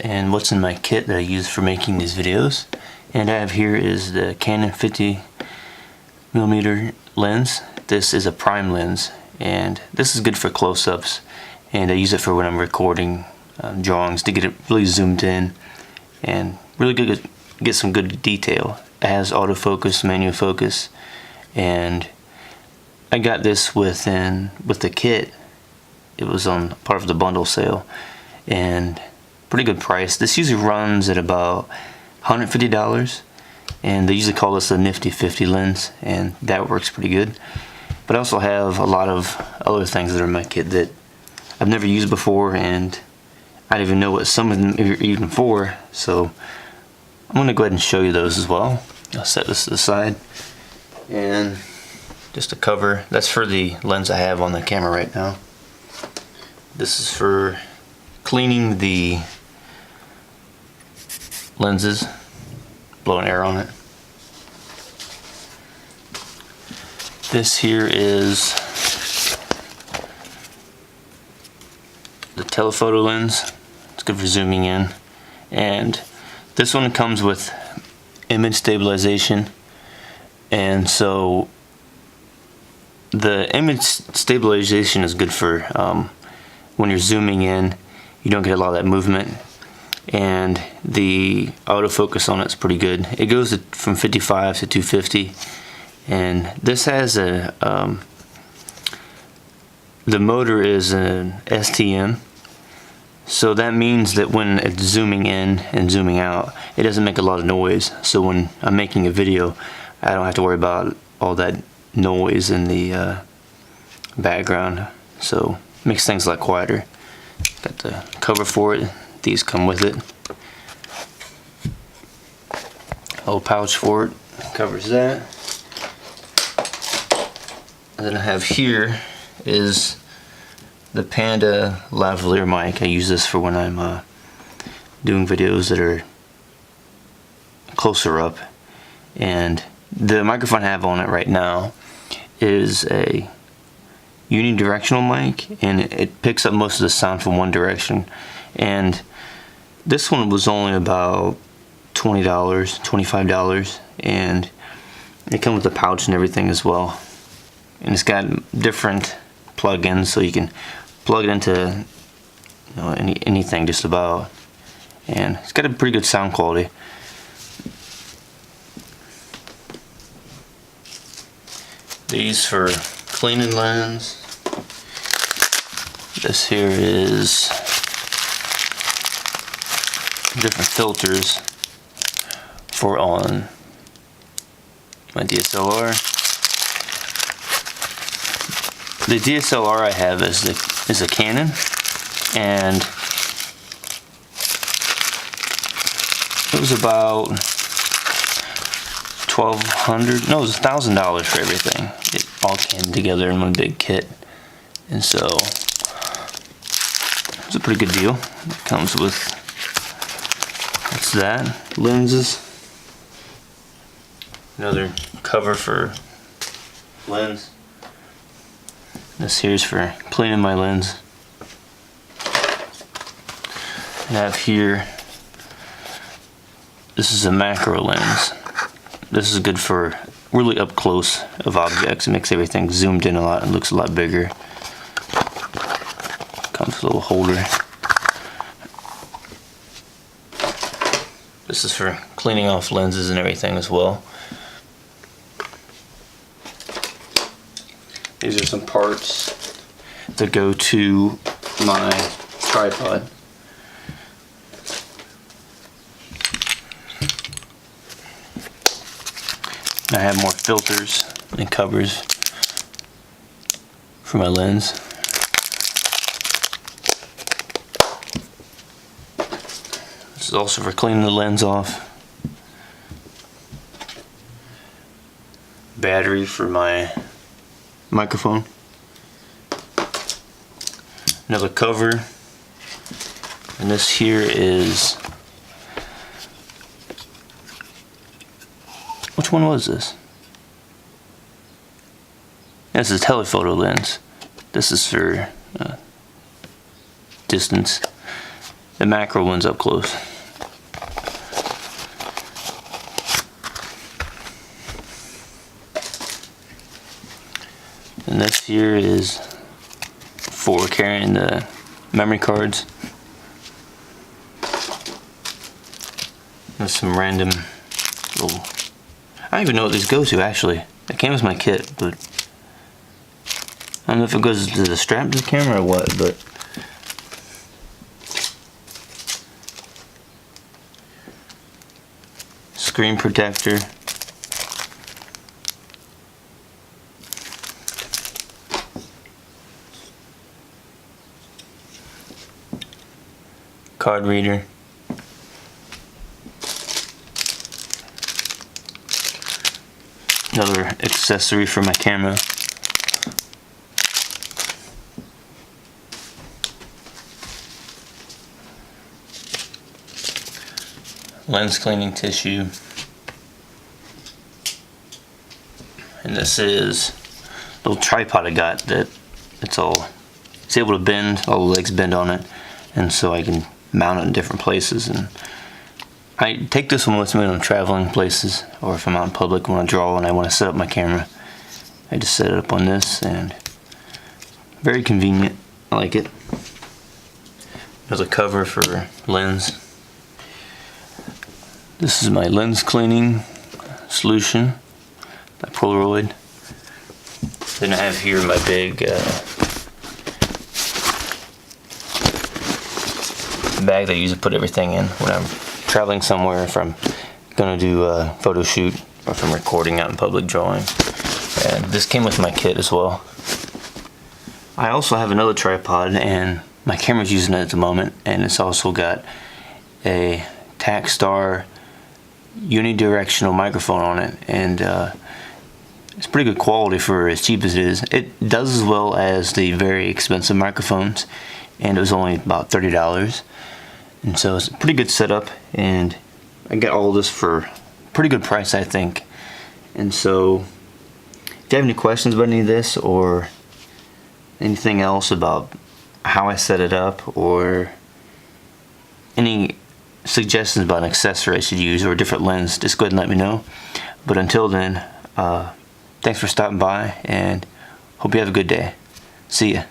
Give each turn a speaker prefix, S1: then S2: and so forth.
S1: and what's in my kit that I use for making these videos. And I have here is the Canon 50mm lens. This is a prime lens, and this is good for close-ups, and I use it for when I'm recording drawings to get it really zoomed in and really good, get some good detail. It has autofocus, manual focus, and I got this with the kit. It was on part of the bundle sale, and pretty good price. This usually runs at about $150, and they usually call this a nifty 50 lens, and that works pretty good. But I also have a lot of other things that are in my kit that I've never used before, and I don't even know what some of them are even for, so I'm going to go ahead and show you those as well. I'll set this to the side, and just a cover. That's for the lens I have on the camera right now. This is for cleaning the lenses, blowing air on it. This here is the telephoto lens. It's good for zooming in, and this one comes with image stabilization, and so the image stabilization is good for when you're zooming in, you don't get a lot of that movement, and the autofocus on it's pretty good. It goes from 55 to 250, and this has a the motor is an STM, so that means that when it's zooming in and zooming out, it doesn't make a lot of noise. So when I'm making a video, I don't have to worry about all that noise in the background, so it makes things a lot quieter. Got the cover for it. These come with it. A little pouch for it covers that. And then I have here is the Panda lavalier mic. I use this for when I'm doing videos that are closer up, and the microphone I have on it right now is a unidirectional mic, and it picks up most of the sound from one direction. And this one was only about $20, $25, and it comes with a pouch and everything as well. And it's got different plug-ins, so you can plug it into anything just about, and it's got a pretty good sound quality. These for cleaning lens. This here is different filters for on my DSLR. The DSLR I have is a Canon, and it was about $1,200. No, it was $1,000 for everything. It all came together in one big kit, and so it's a pretty good deal. It comes with, what's that? Lenses. Another cover for lens. This here's for cleaning my lens. I have here, this is a macro lens. This is good for really up close of objects. It makes everything zoomed in a lot and looks a lot bigger. Comes with a little holder. This is for cleaning off lenses and everything as well. These are some parts that go to my tripod. I have more filters and covers for my lens. This is also for cleaning the lens off. Battery for my microphone. Another cover. And this here is, which one was this? This is a telephoto lens. This is for distance. the macro ones up close. And this here is for carrying the memory cards. There's some random little, I don't even know what these go to actually. It came with my kit, but I don't know if it goes to the strap to the camera or what, but screen protector. Card reader. Another accessory for my camera. Lens cleaning tissue. And this is a little tripod I got that it's able to bend, all the legs bend on it, and so I can mount it in different places. And I take this one with me when I'm traveling places, or if I'm out in public when I draw and I want to set up my camera. I just set it up on this, and very convenient. I like it. There's a cover for lens. This is my lens cleaning solution by Polaroid. Then I have here my big bag that I use to put everything in when I'm traveling somewhere, if I'm gonna do a photo shoot, or if I'm recording out in public drawing. And this came with my kit as well. I also have another tripod, and my camera's using it at the moment, and it's also got a Takstar unidirectional microphone on it, and it's pretty good quality for as cheap as it is. It does as well as the very expensive microphones, and it was only about $30. And so it's a pretty good setup, and I got all this for a pretty good price, I think. And so if you have any questions about any of this, or anything else about how I set it up, or any suggestions about an accessory I should use or a different lens, just go ahead and let me know. But until then, thanks for stopping by, and hope you have a good day. See ya.